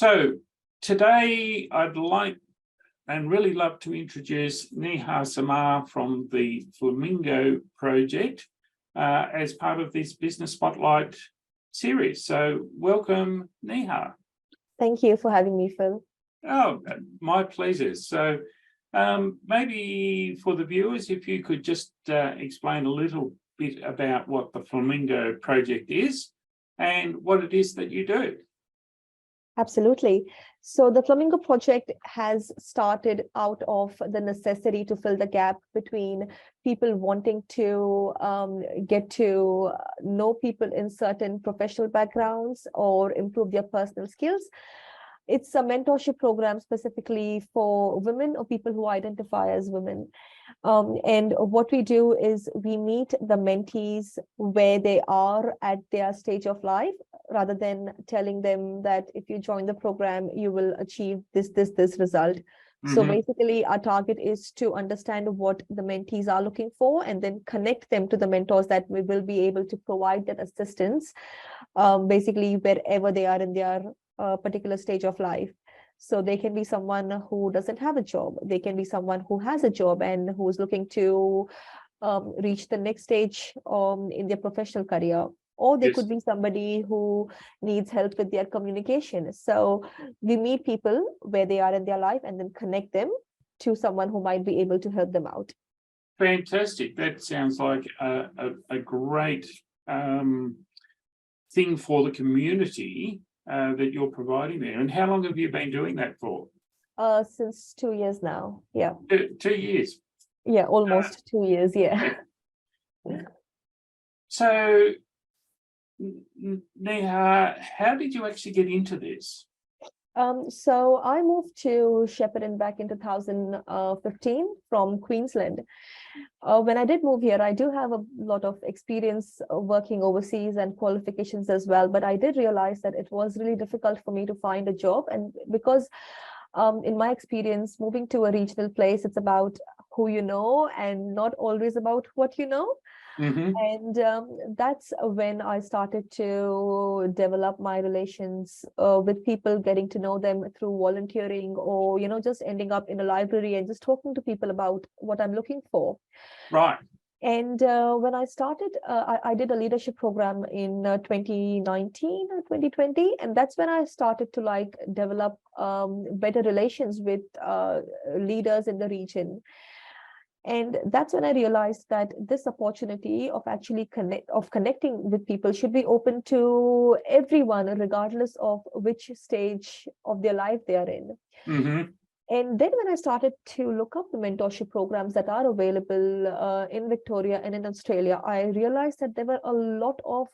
So today I'd like and really love to introduce Neha Samar from the Flamingo Project as part of this Business Spotlight series. So welcome, Neha. Thank you for having me, Phil. Oh, my pleasure. So maybe for the viewers, if you could just explain a little bit about what the Flamingo Project is and what it is that you do. Absolutely. So the Flamingo Project has started out of the necessity to fill the gap between people wanting to get to know people in certain professional backgrounds or improve their personal skills. It's a mentorship program specifically for women or people who identify as women. And what we do is we meet the mentees where they are at their stage of life, rather than telling them that if you join the program, you will achieve this result. So basically, our target is to understand what the mentees are looking for and then connect them to the mentors that we will be able to provide that assistance, basically wherever they are in their particular stage of life. So they can be someone who doesn't have a job. They can be someone who has a job and who is looking to reach the next stage in their professional career. Or they could be somebody who needs help with their communication. So we meet people where they are in their life and then connect them to someone who might be able to help them out. Fantastic. That sounds like a great thing for the community that you're providing there. And how long have you been doing that for? Since 2 years now. Yeah. 2 years. Yeah, almost 2 years. Yeah. So, Neha, how did you actually get into this? So I moved to Shepparton back in 2015 from Queensland. When I did move here, I do have a lot of experience working overseas and qualifications as well, but I did realize that it was really difficult for me to find a job. And because in my experience, moving to a regional place, it's about who you know and not always about what you know. And that's when I started to develop my relations with people, getting to know them through volunteering or, just ending up in a library and just talking to people about what I'm looking for. Right. And when I started, I did a leadership program in 2019 or 2020. And that's when I started to develop better relations with leaders in the region. And that's when I realized that this opportunity of actually connecting with people should be open to everyone, regardless of which stage of their life they are in. And then when I started to look up the mentorship programs that are available in Victoria and in Australia, I realized that there were a lot of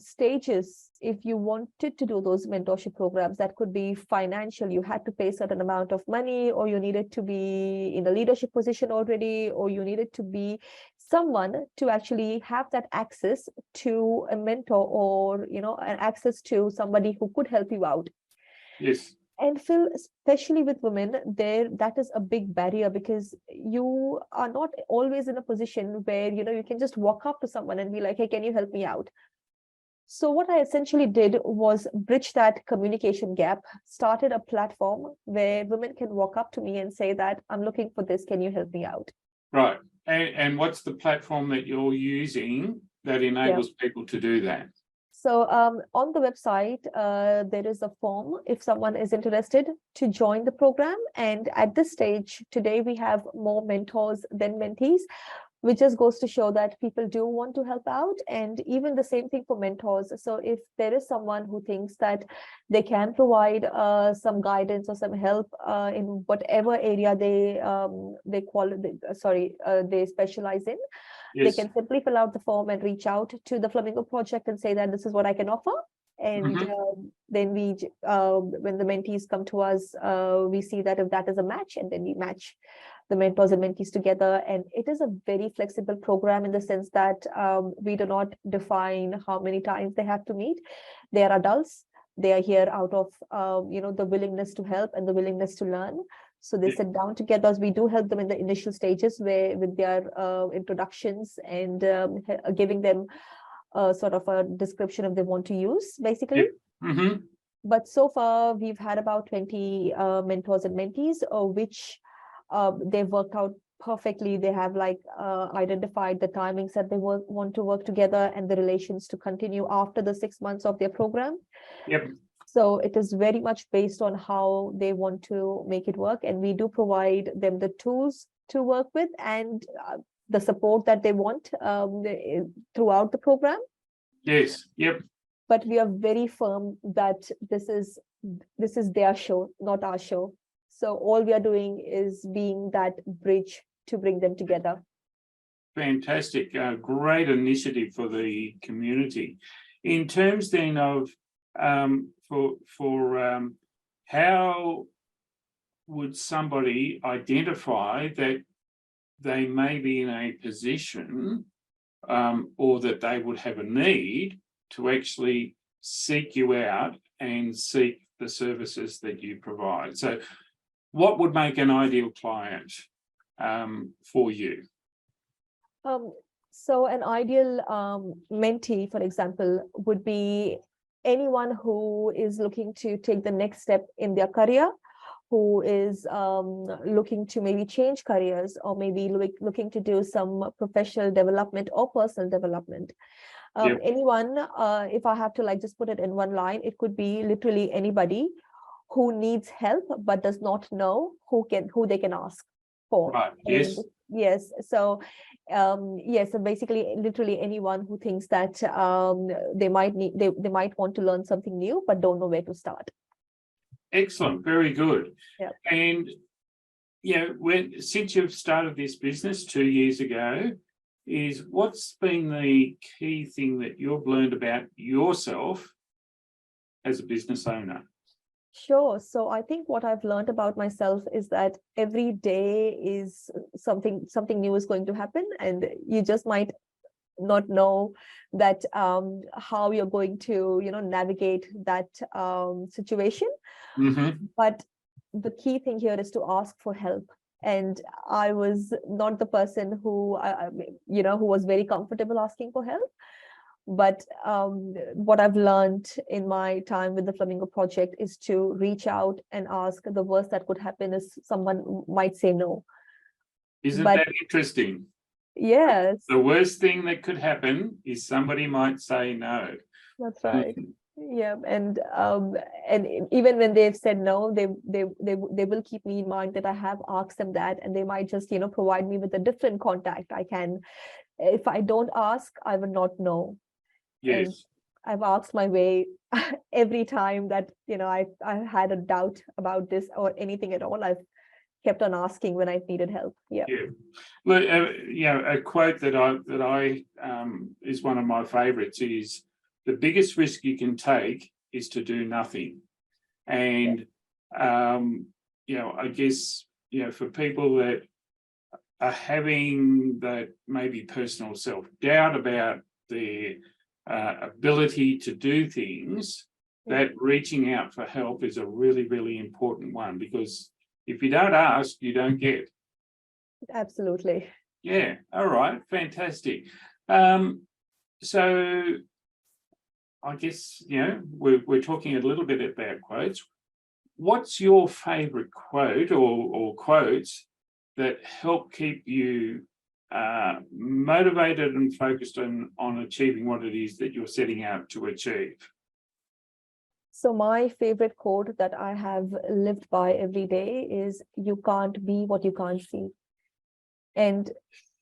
stages. If you wanted to do those mentorship programs, that could be financial. You had to pay a certain amount of money, or you needed to be in a leadership position already, or you needed to be someone to actually have that access to a mentor or, an access to somebody who could help you out. Yes. And Phil, especially with women, that is a big barrier, because you are not always in a position where, you can just walk up to someone and be like, hey, can you help me out? So what I essentially did was bridge that communication gap, started a platform where women can walk up to me and say that I'm looking for this, can you help me out? Right. And what's the platform that you're using that enables people to do that? So on the website, there is a form if someone is interested to join the program. And at this stage, today, we have more mentors than mentees, which just goes to show that people do want to help out. And even the same thing for mentors. So if there is someone who thinks that they can provide some guidance or some help in whatever area they specialize in, they can simply fill out the form and reach out to the Flamingo Project and say that this is what I can offer. And then when the mentees come to us, we see that if that is a match, and then we match the mentors and mentees together. And it is a very flexible program in the sense that we do not define how many times they have to meet. They are adults. They are here out of, the willingness to help and the willingness to learn. So they sit down together. We do help them in the initial stages with their introductions and giving them sort of a description if they want to use, basically. But so far, we've had about 20 mentors and mentees, which they've worked out perfectly. They have identified the timings that they want to work together and the relations to continue after the 6 months of their program. Yep. So it is very much based on how they want to make it work. And we do provide them the tools to work with and the support that they want throughout the program. Yes. Yep. But we are very firm that this is their show, not our show. So all we are doing is being that bridge to bring them together. Fantastic. Great initiative for the community. In terms then of how would somebody identify that they may be in a position or that they would have a need to actually seek you out and seek the services that you provide? So what would make an ideal client for you? So an ideal mentee, for example, would be anyone who is looking to take the next step in their career, who is looking to maybe change careers, or maybe looking to do some professional development or personal development. Yep. Anyone, if I have to just put it in one line, it could be literally anybody who needs help but does not know who they can ask for. Right. Yes. Yes. So yes, so basically literally anyone who thinks that they might want to learn something new but don't know where to start. Excellent. Very good. Yeah. And since you've started this business 2 years ago, what's been the key thing that you've learned about yourself as a business owner? Sure. So I think what I've learned about myself is that every day is something new is going to happen, and you just might not know that how you're going to navigate that situation. Mm-hmm. But the key thing here is to ask for help. And I was not the person who who was very comfortable asking for help. But what I've learned in my time with the Flamingo Project is to reach out and ask. The worst that could happen is someone might say no. Isn't that interesting? Yes. The worst thing that could happen is somebody might say no. That's right. Yeah, and even when they've said no, they will keep me in mind that I have asked them that, and they might just provide me with a different contact. If I don't ask, I will not know. Yes. And I've asked my way every time that I had a doubt about this or anything at all. I've kept on asking when I've needed help. Yeah. Look, a quote that I is one of my favorites is, the biggest risk you can take is to do nothing. And I guess for people that are having that maybe personal self-doubt about their ability to do things, that reaching out for help is a really, really important one, because if you don't ask, you don't get. Absolutely. Yeah. All right. Fantastic. So I guess, we're talking a little bit about quotes. What's your favorite quote or quotes that help keep you motivated and focused on achieving what it is that you're setting out to achieve? So my favorite quote that I have lived by every day is, you can't be what you can't see. And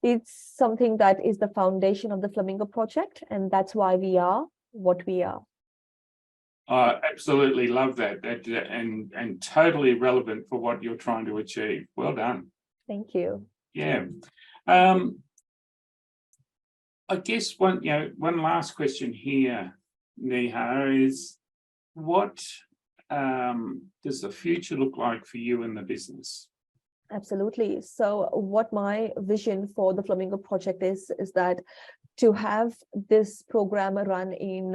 it's something that is the foundation of the Flamingo Project, and that's why we are what we are. I absolutely love that, and totally relevant for what you're trying to achieve. Well done. Thank you. Yeah. I guess one last question here, Neha, is what does the future look like for you in the business? Absolutely. So what my vision for the Flamingo Project is that to have this program run in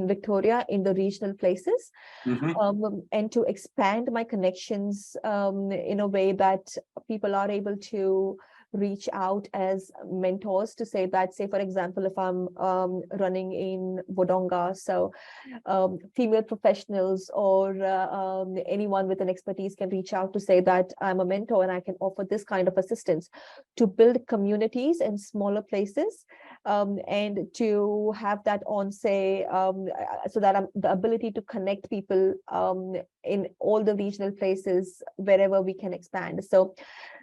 Victoria, in the regional places, and to expand my connections in a way that people are able to reach out as mentors to say that, say, for example, if I'm running in Wodonga, so female professionals or anyone with an expertise can reach out to say that I'm a mentor and I can offer this kind of assistance to build communities in smaller places, and to have that on, say, so that the ability to connect people in all the regional places wherever we can expand. So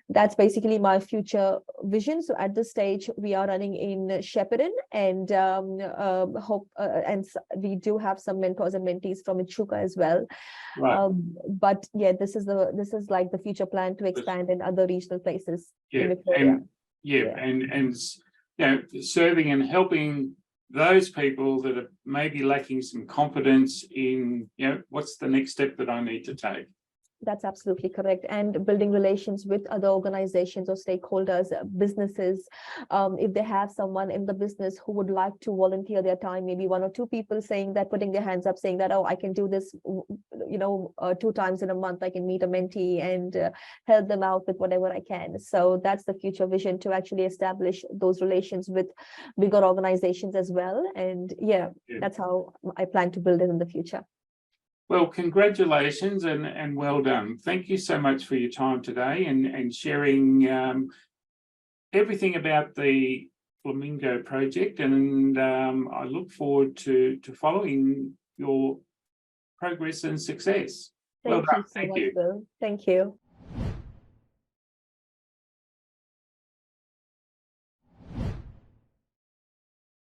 that's basically my future vision. So at this stage, we are running in Shepparton, and we do have some mentors and mentees from Echuca as well. Right. But yeah, this is like the future plan to expand in other regional places in Victoria. And serving and helping those people that are maybe lacking some confidence in, what's the next step that I need to take. That's absolutely correct. And building relations with other organizations or stakeholders, businesses. If they have someone in the business who would like to volunteer their time, maybe one or two people saying that, putting their hands up, saying that, oh, I can do this, 2 times in a month, I can meet a mentee and help them out with whatever I can. So that's the future vision, to actually establish those relations with bigger organizations as well. And that's how I plan to build it in the future. Well, congratulations and well done. Thank you so much for your time today and sharing everything about the Flamingo Project. And I look forward to following your progress and success. Thank you so much, Bill. Thank you.